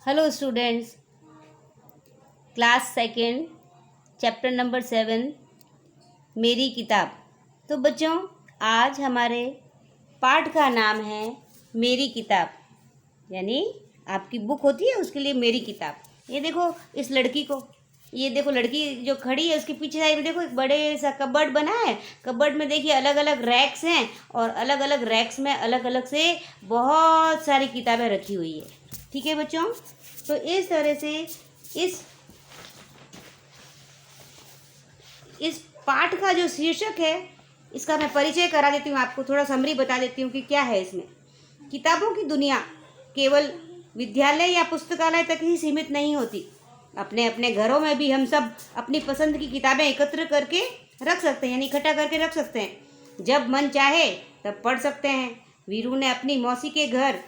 Hello students, class second, chapter number 7, मेरी किताब। तो बच्चों, आज हमारे पाठ का नाम है मेरी किताब, यानी आपकी बुक होती है उसके लिए मेरी किताब। ये देखो इस लड़की को, ये देखो लड़की जो खड़ी है उसके पीछे साइड में देखो एक बड़े सा कबर्ड बना है। कबर्ड में देखिए अलग अलग रैक्स हैं और अलग अलग रैक्स में अलग अलग से बहुत सारी किताबें रखी हुई है। ठीक है बच्चों, तो इस तरह से इस इस पाठ का जो शीर्षक है इसका मैं परिचय करा देती हूँ आपको, थोड़ा समरी बता देती हूँ कि क्या है इसमें। किताबों की दुनिया केवल विद्यालय या पुस्तकालय तक ही सीमित नहीं होती। अपने अपने घरों में भी हम सब अपनी पसंद की किताबें एकत्र करके रख सकते हैं, यानी इकट्ठा करके रख सकते हैं। जब मन चाहे तब पढ़ सकते हैं। वीरू ने अपनी मौसी के घर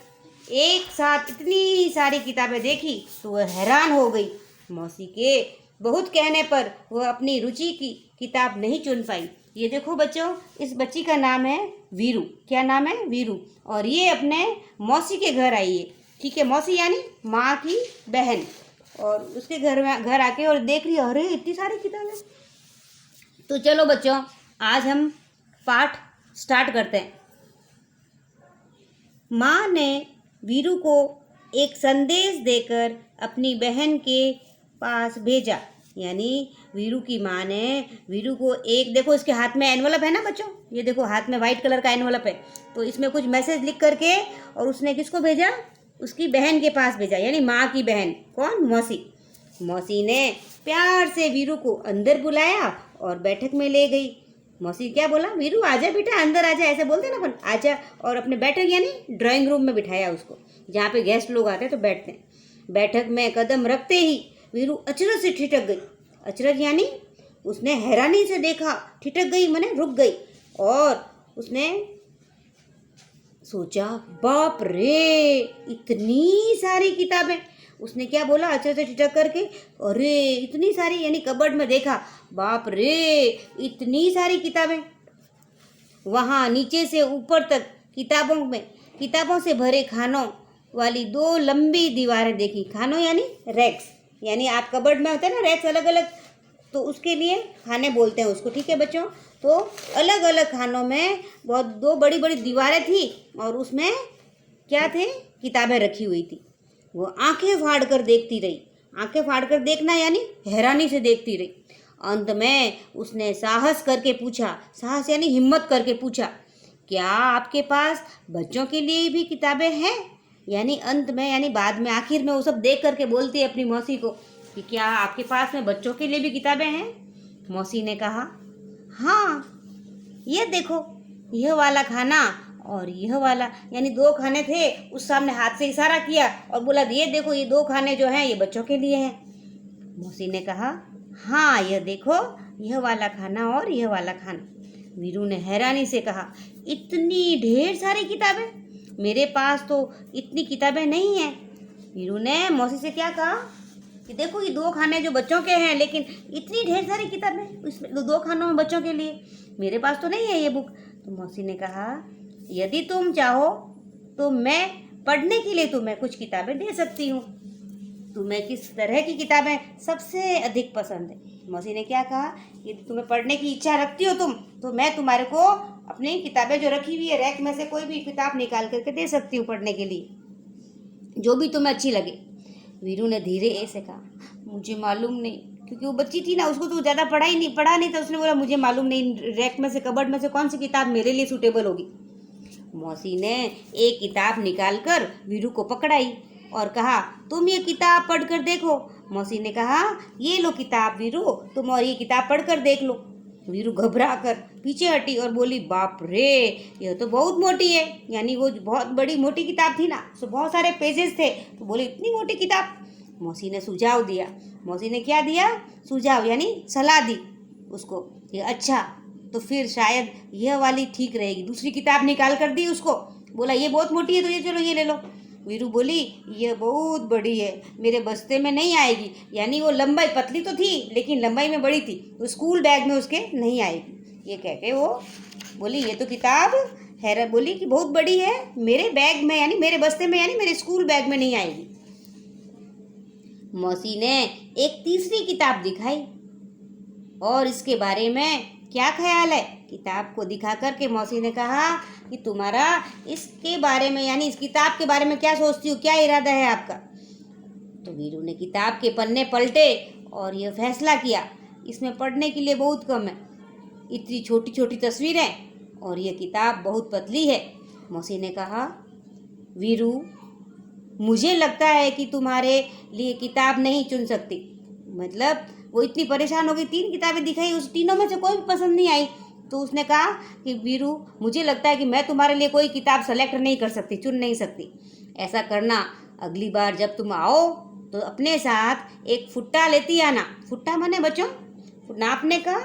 एक साथ इतनी सारी किताबें देखी तो वह हैरान हो गई। मौसी के बहुत कहने पर वह अपनी रुचि की किताब नहीं चुन पाई। ये देखो बच्चों, इस बच्ची का नाम है वीरू। क्या नाम है? वीरू। और ये अपने मौसी के घर आई है। ठीक है, मौसी यानी माँ की बहन। और उसके घर आके और देख रही, अरे इतनी सारी किताबें। तो चलो बच्चों, आज हम पाठ स्टार्ट करते हैं। माँ ने वीरू को एक संदेश देकर अपनी बहन के पास भेजा। यानी वीरू की माँ ने वीरू को एक, देखो इसके हाथ में एनवलप है ना बच्चों, ये देखो हाथ में वाइट कलर का एनवलप है। तो इसमें कुछ मैसेज लिख करके और उसने किसको भेजा? उसकी बहन के पास भेजा, यानी माँ की बहन। कौन? मौसी। मौसी ने प्यार से वीरू को अंदर बुलाया और बैठक में ले गई। मौसी क्या बोला? वीरू आजा बेटा, अंदर आजा, ऐसे बोलते ना अपन, आजा। और अपने बैठक यानी ड्राइंग रूम में बिठाया उसको, जहाँ पे गेस्ट लोग आते हैं तो बैठते हैं। बैठक में कदम रखते ही वीरू अचरज से ठिठक गई। अचरज यानी उसने हैरानी से देखा, ठिठक गई माने रुक गई। और उसने सोचा, बाप रे इतनी सारी किताबें। उसने क्या बोला? अचरज से ठिठक करके, अरे इतनी सारी, यानी कबर्ड में देखा, बाप रे इतनी सारी किताबें। वहाँ नीचे से ऊपर तक किताबों से भरे खानों वाली दो लंबी दीवारें देखी। खानों यानी रैक्स, यानी आप कबर्ड में होते हैं ना रैक्स अलग अलग, तो उसके लिए खाने बोलते हैं उसको। ठीक है बच्चों, तो अलग अलग खानों में बहुत दो बड़ी बड़ी दीवारें थी और उसमें क्या थे? किताबें रखी हुई थी। वो आंखें फाड़ कर देखती रही। आंखें फाड़ कर देखना यानी हैरानी से देखती रही। अंत में उसने साहस करके पूछा, साहस यानी हिम्मत करके पूछा, क्या आपके पास बच्चों के लिए भी किताबें हैं? यानी अंत में, यानी बाद में, आखिर में वो सब देख करके बोलती है अपनी मौसी को कि क्या आपके पास में बच्चों के लिए भी किताबें हैं? मौसी ने कहा, हाँ ये देखो, यह वाला खाना और यह वाला, यानी दो खाने थे। उस सामने हाथ से इशारा किया और बोला, ये देखो ये दो खाने जो हैं ये बच्चों के लिए हैं। मौसी ने कहा, हाँ यह देखो, यह वाला खाना और यह वाला खाना। वीरू ने हैरानी से कहा, इतनी ढेर सारी किताबें? मेरे पास तो इतनी किताबें नहीं हैं। वीरू ने मौसी से क्या कहा कि देखो ये दो खाने जो बच्चों के हैं, लेकिन इतनी ढेर सारी किताबें इसमें दो खानों में बच्चों के लिए, मेरे पास तो नहीं है ये बुक। तो मौसी ने कहा, यदि तुम चाहो तो मैं पढ़ने के लिए तुम्हें कुछ किताबें दे सकती हूँ। तुम्हें किस तरह की किताबें सबसे अधिक पसंद है? मौसी ने क्या कहा, यदि तुम्हें पढ़ने की इच्छा रखती हो तुम, तो मैं तुम्हारे को अपनी किताबें जो रखी हुई है रैक में से कोई भी किताब निकाल करके दे सकती हूँ पढ़ने के लिए, जो भी तुम्हें अच्छी लगे। वीरू ने धीरे ऐसे कहा, मुझे मालूम नहीं, क्योंकि वो बच्ची थी ना, उसको तो ज़्यादा पढ़ा नहीं था। उसने बोला, मुझे मालूम नहीं रैक में से, कबर्ड में से कौन सी किताब मेरे लिए सूटेबल होगी। मौसी ने एक किताब निकालकर वीरू को पकड़ाई और कहा, तुम ये किताब पढ़कर देखो। मौसी ने कहा, ये लो किताब वीरू, तुम और ये किताब पढ़कर देख लो। वीरू घबरा कर पीछे हटी और बोली, बाप रे यह तो बहुत मोटी है। यानी वो बहुत बड़ी मोटी किताब थी ना, उसमें बहुत सारे पेजेस थे, तो बोली इतनी मोटी किताब। मौसी ने सुझाव दिया। मौसी ने क्या दिया? सुझाव, यानी सलाह दी उसको, ये अच्छा तो फिर शायद यह वाली ठीक रहेगी। दूसरी किताब निकाल कर दी उसको, बोला ये बहुत मोटी है तो ये चलो ये ले लो। वीरू बोली, ये बहुत बड़ी है, मेरे बस्ते में नहीं आएगी। यानी वो लंबाई, पतली तो थी लेकिन लंबाई में बड़ी थी, तो स्कूल बैग में उसके नहीं आएगी। ये कह के वो बोली, ये तो किताब हैरत, बोली कि बहुत बड़ी है, मेरे बैग में यानी मेरे बस्ते में, यानी मेरे स्कूल बैग में नहीं आएगी। मौसी ने एक तीसरी किताब दिखाई और इसके बारे में क्या ख्याल है। किताब को दिखा कर के मौसी ने कहा कि तुम्हारा इसके बारे में यानी इस किताब के बारे में क्या सोचती हो, क्या इरादा है आपका। तो वीरू ने किताब के पन्ने पलटे और यह फैसला किया इसमें पढ़ने के लिए बहुत कम है, इतनी छोटी छोटी तस्वीरें और यह किताब बहुत पतली है। मौसी ने कहा वीरू मुझे लगता है कि तुम्हारे लिए किताब नहीं चुन सकती। मतलब वो इतनी परेशान हो गई, 3 किताबें दिखाई, उस तीनों में से कोई भी पसंद नहीं आई। तो उसने कहा कि वीरू मुझे लगता है कि मैं तुम्हारे लिए कोई किताब सेलेक्ट नहीं कर सकती, चुन नहीं सकती। ऐसा करना, अगली बार जब तुम आओ तो अपने साथ एक फुट्टा लेती आना। फुट्टा माने बच्चों नापने का,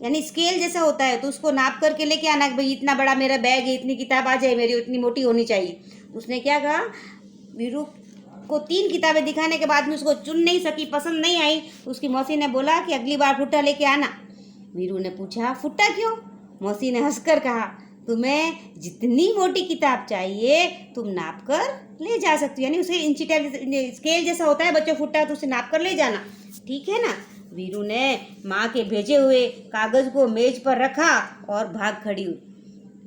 यानी स्केल जैसा होता है, तो उसको नाप करके लेके आना कि भाई इतना बड़ा मेरा बैग है, इतनी किताब आ जाए मेरी, इतनी मोटी होनी चाहिए। उसने क्या कहा, वीरू को 3 किताबें दिखाने के बाद में उसको चुन नहीं सकी, पसंद नहीं आई। तो उसकी मौसी ने बोला कि अगली बार फुट्टा लेके आना। वीरू ने पूछा फुट्टा क्यों। मौसी ने हंसकर कहा तुम्हें जितनी मोटी किताब चाहिए तुम नाप कर ले जा सकती हो, यानी उसे इंची टाइप स्केल जैसा होता है बच्चों फुट्टा, तो उसे नाप कर ले जाना, ठीक है ना। वीरू ने माँ के भेजे हुए कागज़ को मेज पर रखा और भाग खड़ी हुई।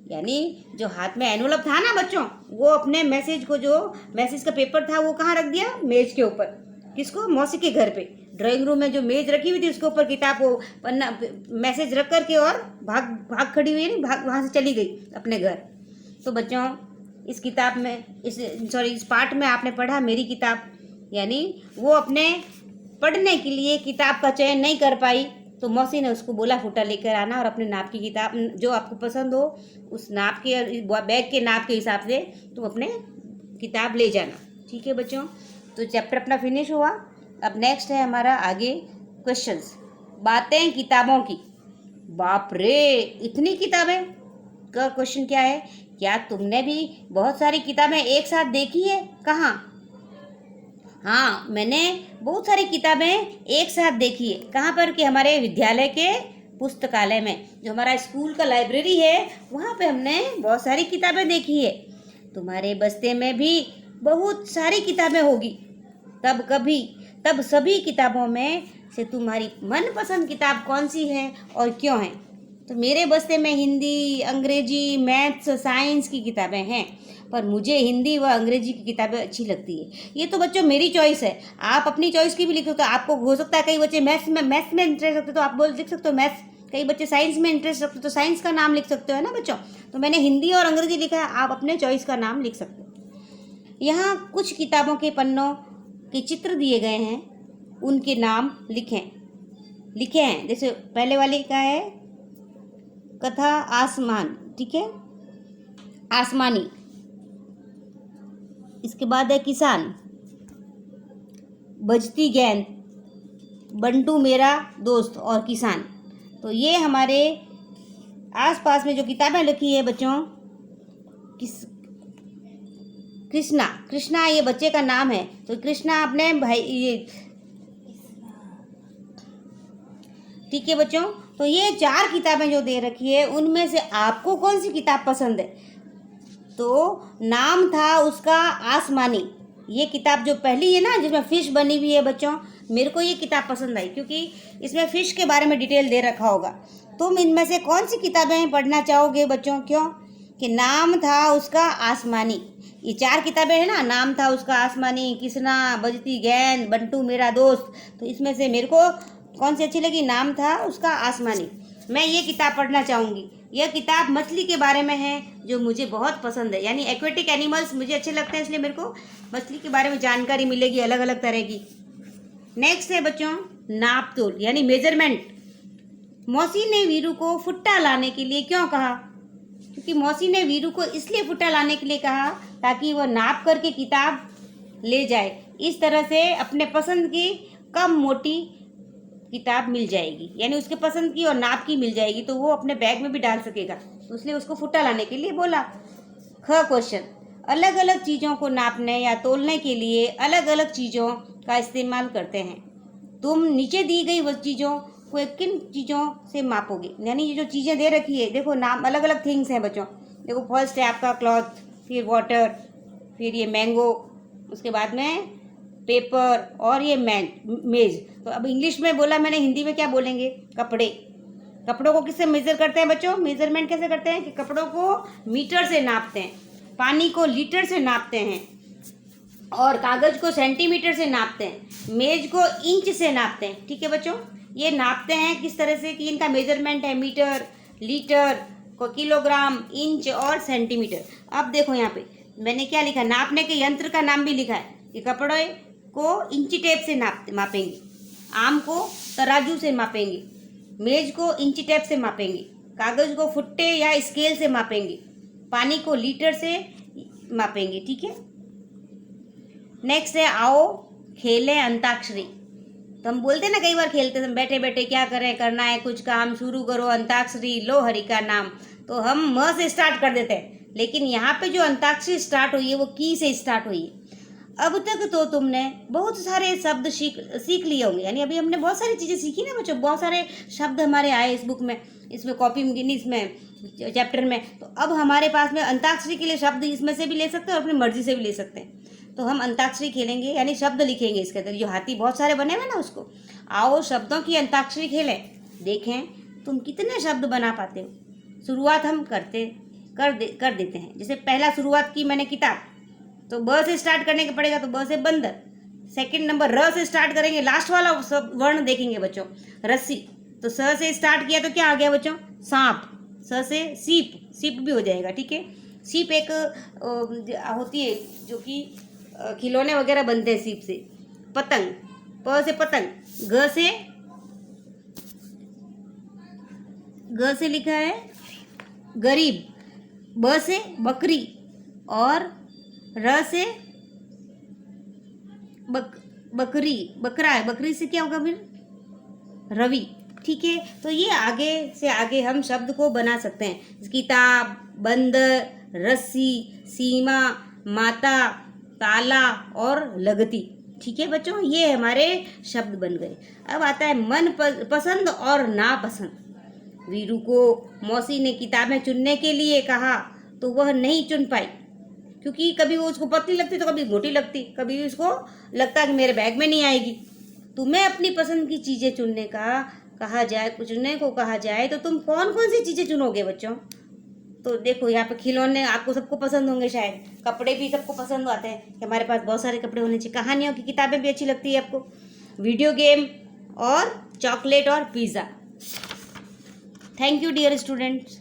यानी जो हाथ में एनवलप था ना बच्चों, वो अपने मैसेज को, जो मैसेज का पेपर था वो कहाँ रख दिया, मेज के ऊपर। किसको, मौसी के घर पे ड्राइंग रूम में जो मेज रखी हुई थी उसके ऊपर किताब को पन्ना मैसेज रख करके और भाग खड़ी हुई, नहीं भाग वहाँ से चली गई अपने घर। तो बच्चों इस किताब में इस पार्ट में आपने पढ़ा मेरी किताब, यानी वो अपने पढ़ने के लिए किताब का चयन नहीं कर पाई, तो मौसी ने उसको बोला फुट्टा लेकर आना और अपने नाप की किताब जो आपको पसंद हो उस नाप के बैग के नाप के हिसाब से तुम अपने किताब ले जाना, ठीक है बच्चों। तो चैप्टर अपना फिनिश हुआ। अब नेक्स्ट है हमारा आगे क्वेश्चंस। बातें किताबों की। बाप रे इतनी किताबें का क्वेश्चन क्या है, क्या तुमने भी बहुत सारी किताबें एक साथ देखी है। कहाँ, हाँ मैंने बहुत सारी किताबें एक साथ देखी है। कहाँ पर, कि हमारे विद्यालय के पुस्तकालय में, जो हमारा स्कूल का लाइब्रेरी है वहाँ पे हमने बहुत सारी किताबें देखी है। तुम्हारे बस्ते में भी बहुत सारी किताबें होगी, तब सभी किताबों में से तुम्हारी मनपसंद किताब कौन सी है और क्यों है। तो मेरे बस्ते में हिंदी, अंग्रेजी, मैथ्स, साइंस की किताबें हैं, पर मुझे हिंदी व अंग्रेजी की किताबें अच्छी लगती है। ये तो बच्चों मेरी चॉइस है, आप अपनी चॉइस की भी लिख सकते हो। आपको हो सकता है कई बच्चे मैथ्स में इंटरेस्ट रखते हो तो आप लिख सकते हो मैथ्स, कई बच्चे साइंस में इंटरेस्ट रखते हो तो साइंस का नाम लिख सकते हो, है ना बच्चों। तो मैंने हिंदी और अंग्रेजी लिखा है, आप अपने चॉइस का नाम लिख सकते हो। यहाँ कुछ किताबों के पन्नों के चित्र दिए गए हैं, उनके नाम लिखे हैं। जैसे पहले वाली का है कथा आसमान, ठीक है, आसमानी। इसके बाद है किसान, बजती गेंद, बंटू मेरा दोस्त और किसान। तो ये हमारे आसपास में जो किताबें लिखी है बच्चों, कृष्णा ये बच्चे का नाम है। तो कृष्णा अपने भाई ये, ठीक है बच्चों। तो ये 4 किताबें जो दे रखी है उनमें से आपको कौन सी किताब पसंद है। तो नाम था उसका आसमानी। ये किताब जो पहली है ना जिसमें फिश बनी हुई है बच्चों, मेरे को ये किताब पसंद आई क्योंकि इसमें फिश के बारे में डिटेल दे रखा होगा। तुम इनमें से कौन सी किताबें पढ़ना चाहोगे बच्चों, क्यों, कि नाम था उसका आसमानी। ये 4 किताबें हैं ना, नाम था उसका आसमानी, किसना, बजती गेंद, बंटू मेरा दोस्त। तो इसमें से मेरे को कौन सी अच्छी लगी, नाम था उसका आसमानी। मैं ये किताब पढ़ना चाहूँगी। यह किताब मछली के बारे में है जो मुझे बहुत पसंद है, यानी एक्वेटिक एनिमल्स मुझे अच्छे लगते हैं, इसलिए मेरे को मछली के बारे में जानकारी मिलेगी अलग अलग तरह की। नेक्स्ट है बच्चों नाप तोल, यानी मेजरमेंट। मौसी ने वीरू को फुट्टा लाने के लिए क्यों कहा, क्योंकि मौसी ने वीरू को इसलिए फुट्टा लाने के लिए कहा ताकि वह नाप करके किताब ले जाए। इस तरह से अपने पसंद की कम मोटी किताब मिल जाएगी, यानी उसके पसंद की और नाप की मिल जाएगी, तो वो अपने बैग में भी डाल सकेगा। तो उसने उसको फुट्टा लाने के लिए बोला। ख क्वेश्चन, अलग अलग चीज़ों को नापने या तोलने के लिए अलग अलग चीज़ों का इस्तेमाल करते हैं। तुम नीचे दी गई वो चीज़ों को किन चीज़ों से मापोगे, यानी ये जो चीज़ें दे रखी है, देखो नाम अलग अलग थिंग्स हैं बच्चों। देखो फर्स्ट है आपका क्लॉथ, फिर वाटर, फिर ये मैंगो, उसके बाद में पेपर और ये मेज। तो अब इंग्लिश में बोला मैंने, हिंदी में क्या बोलेंगे? कपड़े। कपड़ों को किससे मेजर करते हैं बच्चों? मेजरमेंट कैसे करते हैं कि कपड़ों को मीटर से नापते हैं, पानी को लीटर से नापते हैं, और कागज को सेंटीमीटर से नापते हैं, मेज को इंच से नापते हैं। ठीक है बच्चों, ये नापते हैं किस तरह से कि इनका मेजरमेंट है मीटर, लीटर, किलोग्राम, इंच और सेंटीमीटर। अब देखो यहाँ पे मैंने क्या लिखा, नापने के यंत्र का नाम भी लिखा है कि कपड़े को इंची टेप से मापेंगे, आम को तराजू से मापेंगे, मेज को इंची टेप से मापेंगे, कागज को फुट्टे या स्केल से मापेंगे, पानी को लीटर से मापेंगे। ठीक है, नेक्स्ट है आओ खेलें अंताक्षरी। तो हम बोलते हैं ना, कई बार खेलते हैं, बैठे बैठे क्या करें, करना है कुछ काम, शुरू करो अंताक्षरी, लो हरि का नाम। तो हम म से स्टार्ट कर देते हैं, लेकिन यहाँ पे जो अंताक्षरी स्टार्ट हुई है वो की से स्टार्ट हुई है। अब तक तो तुमने बहुत सारे शब्द सीख लिए होंगे, यानी अभी हमने बहुत सारी चीज़ें सीखी ना बच्चों, बहुत सारे शब्द हमारे आए इस बुक में, इसमें कॉपी में, इसमें चैप्टर में। तो अब हमारे पास में अंताक्षरी के लिए शब्द इसमें से भी ले सकते हैं और अपनी मर्जी से भी ले सकते हैं। तो हम अंताक्षरी खेलेंगे, यानी शब्द लिखेंगे इसके अंदर, जो हाथी बहुत सारे बने हुए ना उसको। आओ शब्दों की अंताक्षरी खेलें, देखें तुम कितने शब्द बना पाते हो। शुरुआत हम कर देते हैं। जैसे पहला शुरुआत की मैंने किताब, तो ब से स्टार्ट करने का पड़ेगा, तो ब से बंदर। सेकंड नंबर र से स्टार्ट करेंगे, लास्ट वाला वर्ण देखेंगे बच्चों, रस्सी। तो स से स्टार्ट किया तो क्या आ गया बच्चों? सांप। स से सीप, सीप भी हो जाएगा। ठीक है, सीप एक होती है जो कि खिलौने वगैरह बनते हैं सीप से। पतंग, प से पतंग। ग से लिखा है गरीब। ब से बकरी, और र से बकरी, बकरा है, बकरी से क्या होगा फिर? रवि। ठीक है, तो ये आगे से आगे हम शब्द को बना सकते हैं। किताब, बंदर, रस्सी, सीमा, माता, ताला और लगती। ठीक है बच्चों, ये हमारे शब्द बन गए। अब आता है मन पसंद और नापसंद। वीरू को मौसी ने किताबें चुनने के लिए कहा तो वह नहीं चुन पाई, क्योंकि कभी वो उसको पतली लगती तो कभी मोटी लगती, कभी उसको लगता कि मेरे बैग में नहीं आएगी। तुम्हें अपनी पसंद की चीज़ें चुनने को कहा जाए तो तुम कौन कौन सी चीज़ें चुनोगे बच्चों? तो देखो यहाँ पे खिलौने आपको सबको पसंद होंगे, शायद कपड़े भी सबको पसंद आते हैं कि हमारे पास बहुत सारे कपड़े होने चाहिए। कहानियों की किताबें भी अच्छी लगती है आपको, वीडियो गेम और चॉकलेट और pizza. Thank you dear students.